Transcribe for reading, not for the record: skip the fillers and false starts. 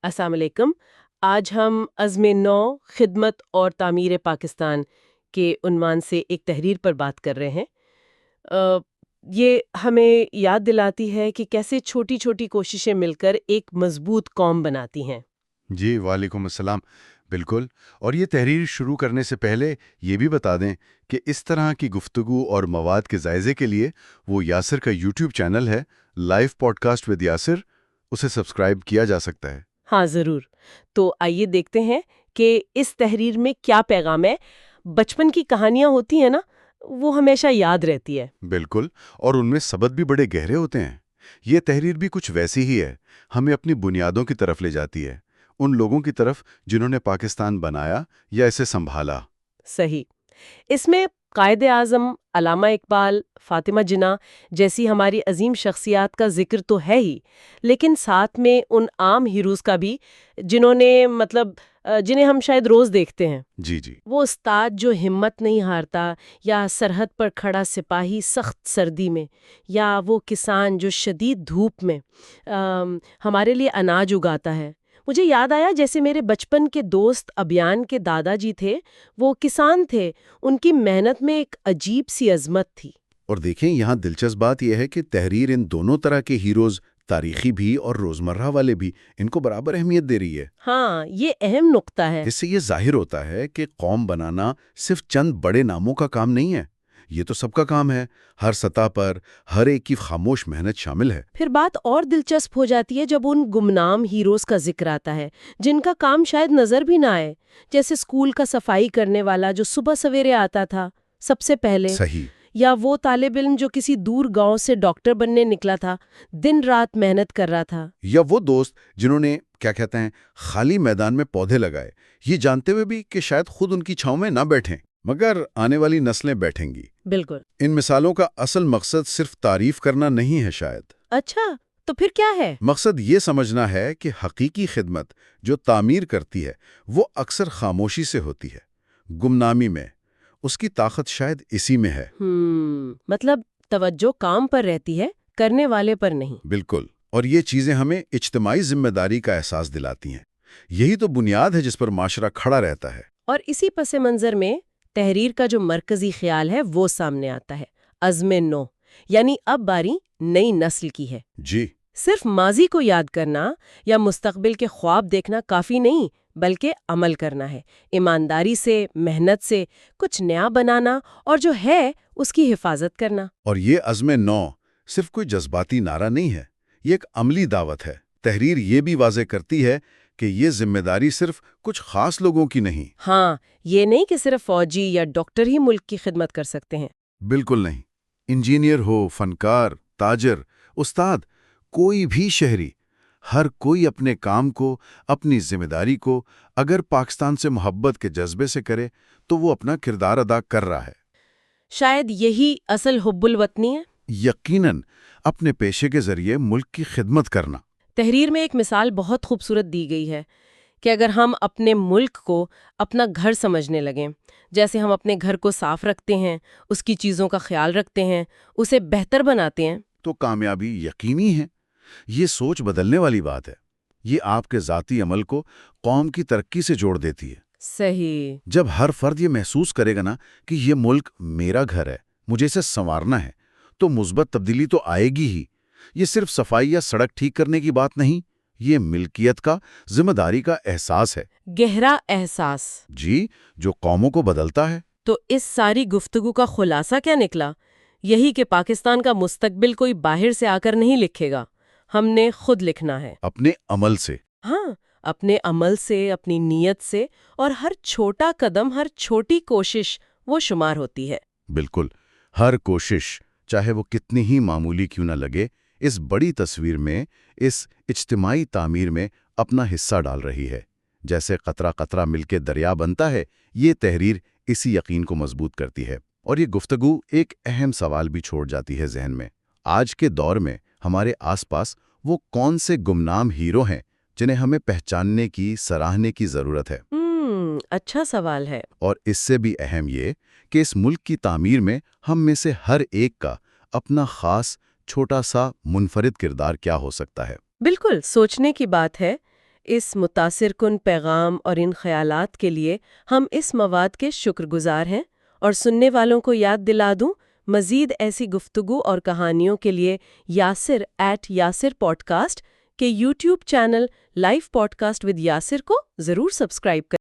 السلام علیکم۔ آج ہم عزم نو خدمت اور تعمیر پاکستان کے عنوان سے ایک تحریر پر بات کر رہے ہیں۔ آ، یہ ہمیں یاد دلاتی ہے کہ کیسے چھوٹی چھوٹی کوششیں مل کر ایک مضبوط قوم بناتی ہیں۔ جی وعلیکم السلام۔ بالکل، اور یہ تحریر شروع کرنے سے پہلے یہ بھی بتا دیں کہ اس طرح کی گفتگو اور مواد کے جائزے کے لیے وہ یاسر کا یوٹیوب چینل ہے، life podcast with Yasir, اسے سبسکرائب کیا جا سکتا ہے۔ ہاں ضرور۔ تو آئیے دیکھتے ہیں کہ اس تحریر میں کیا پیغام ہے۔ بچپن کی کہانیاں ہوتی ہیں نا، وہ ہمیشہ یاد رہتی ہے۔ بالکل، اور ان میں سبق بھی بڑے گہرے ہوتے ہیں۔ یہ تحریر بھی کچھ ویسی ہی ہے، ہمیں اپنی بنیادوں کی طرف لے جاتی ہے، ان لوگوں کی طرف جنہوں نے پاکستان بنایا یا اسے سنبھالا۔ صحیح۔ اس میں قائد اعظم، علامہ اقبال، فاطمہ جناح جیسی ہماری عظیم شخصیات کا ذکر تو ہے ہی، لیکن ساتھ میں ان عام ہیروز کا بھی جنہوں نے جنہیں ہم شاید روز دیکھتے ہیں۔ جی جی، وہ استاد جو ہمت نہیں ہارتا، یا سرحد پر کھڑا سپاہی سخت سردی میں، یا وہ کسان جو شدید دھوپ میں ہمارے لیے اناج اگاتا ہے۔ مجھے یاد آیا جیسے میرے بچپن کے دوست ابیان کے دادا جی تھے، وہ کسان تھے، ان کی محنت میں ایک عجیب سی عظمت تھی۔ اور دیکھیں یہاں دلچسپ بات یہ ہے کہ تحریر ان دونوں طرح کے ہیروز، تاریخی بھی اور روزمرہ والے بھی، ان کو برابر اہمیت دے رہی ہے۔ ہاں، یہ اہم نقطہ ہے۔ اس سے یہ ظاہر ہوتا ہے کہ قوم بنانا صرف چند بڑے ناموں کا کام نہیں ہے، یہ تو سب کا کام ہے، ہر سطح پر ہر ایک کی خاموش محنت شامل ہے۔ پھر بات اور دلچسپ ہو جاتی ہے جب ان گمنام ہیروز کا ذکر آتا ہے جن کا کام شاید نظر بھی نہ آئے، جیسے اسکول کا صفائی کرنے والا جو صبح سویرے آتا تھا سب سے پہلے، صحیح۔ یا وہ طالب علم جو کسی دور گاؤں سے ڈاکٹر بننے نکلا تھا، دن رات محنت کر رہا تھا۔ یا وہ دوست جنہوں نے خالی میدان میں پودے لگائے، یہ جانتے ہوئے بھی کہ شاید خود ان کی چھاؤں میں نہ بیٹھیں مگر آنے والی نسلیں بیٹھیں گی۔ بالکل۔ ان مثالوں کا اصل مقصد صرف تعریف کرنا نہیں ہے شاید، اچھا، تو پھر کیا ہے؟ مقصد یہ سمجھنا ہے کہ حقیقی خدمت جو تعمیر کرتی ہے وہ اکثر خاموشی سے ہوتی ہے، گمنامی میں۔ اس کی طاقت شاید اسی میں ہے۔ مطلب توجہ کام پر رہتی ہے، کرنے والے پر نہیں۔ بالکل، اور یہ چیزیں ہمیں اجتماعی ذمہ داری کا احساس دلاتی ہیں۔ یہی تو بنیاد ہے جس پر معاشرہ کھڑا رہتا ہے۔ اور اسی پس منظر میں تحریر کا جو مرکزی خیال ہے وہ سامنے آتا ہے، عزم نو، یعنی اب باری نئی نسل کی ہے۔ جی، صرف ماضی کو یاد کرنا یا مستقبل کے خواب دیکھنا کافی نہیں، بلکہ عمل کرنا ہے، ایمانداری سے، محنت سے کچھ نیا بنانا، اور جو ہے اس کی حفاظت کرنا۔ اور یہ عزم نو صرف کوئی جذباتی نعرہ نہیں ہے، یہ ایک عملی دعوت ہے۔ تحریر یہ بھی واضح کرتی ہے کہ یہ ذمہ داری صرف کچھ خاص لوگوں کی نہیں۔ ہاں، یہ نہیں کہ صرف فوجی یا ڈاکٹر ہی ملک کی خدمت کر سکتے ہیں۔ بالکل نہیں، انجینئر ہو، فنکار، تاجر، استاد، کوئی بھی شہری، ہر کوئی اپنے کام کو، اپنی ذمہ داری کو اگر پاکستان سے محبت کے جذبے سے کرے تو وہ اپنا کردار ادا کر رہا ہے۔ شاید یہی اصل حب الوطنی ہے۔ یقیناً، اپنے پیشے کے ذریعے ملک کی خدمت کرنا۔ تحریر میں ایک مثال بہت خوبصورت دی گئی ہے کہ اگر ہم اپنے ملک کو اپنا گھر سمجھنے لگیں، جیسے ہم اپنے گھر کو صاف رکھتے ہیں، اس کی چیزوں کا خیال رکھتے ہیں، اسے بہتر بناتے ہیں، تو کامیابی یقینی ہے۔ یہ سوچ بدلنے والی بات ہے۔ یہ آپ کے ذاتی عمل کو قوم کی ترقی سے جوڑ دیتی ہے۔ صحیح۔ جب ہر فرد یہ محسوس کرے گا نا کہ یہ ملک میرا گھر ہے، مجھے اسے سنوارنا ہے، تو مثبت تبدیلی تو آئے گی ہی۔ یہ صرف صفائی یا سڑک ٹھیک کرنے کی بات نہیں، یہ ملکیت کا، ذمہ داری کا احساس ہے۔ گہرا احساس۔ جی، جو قوموں کو بدلتا ہے۔ تو اس ساری گفتگو کا خلاصہ کیا نکلا؟ یہی کہ پاکستان کا مستقبل کوئی باہر سے آ کر نہیں لکھے گا، ہم نے خود لکھنا ہے، اپنے عمل سے۔ ہاں، اپنے عمل سے، اپنی نیت سے، اور ہر چھوٹا قدم، ہر چھوٹی کوشش وہ شمار ہوتی ہے۔ بالکل، ہر کوشش، چاہے وہ کتنی ہی معمولی کیوں نہ لگے، اس بڑی تصویر میں، اس اجتماعی تعمیر میں اپنا حصہ ڈال رہی ہے۔ جیسے قطرہ قطرہ مل کے دریا بنتا ہے، یہ تحریر اسی یقین کو مضبوط کرتی ہے۔ اور یہ گفتگو ایک اہم سوال بھی چھوڑ جاتی ہے ذہن میں۔ آج کے دور میں ہمارے آس پاس وہ کون سے گمنام ہیرو ہیں جنہیں ہمیں پہچاننے کی، سراہنے کی ضرورت ہے؟ اچھا سوال ہے۔ اور اس سے بھی اہم یہ کہ اس ملک کی تعمیر میں ہم میں سے ہر ایک کا اپنا خاص، چھوٹا سا، منفرد کردار کیا ہو سکتا ہے؟ بالکل سوچنے کی بات ہے۔ اس متاثر کن پیغام اور ان خیالات کے لیے ہم اس مواد کے شکر گزار ہیں، اور سننے والوں کو یاد دلا دوں، مزید ایسی گفتگو اور کہانیوں کے لیے یاسر پوڈکاسٹ کے YouTube channel life podcast with Yasir کو ضرور سبسکرائب کریں۔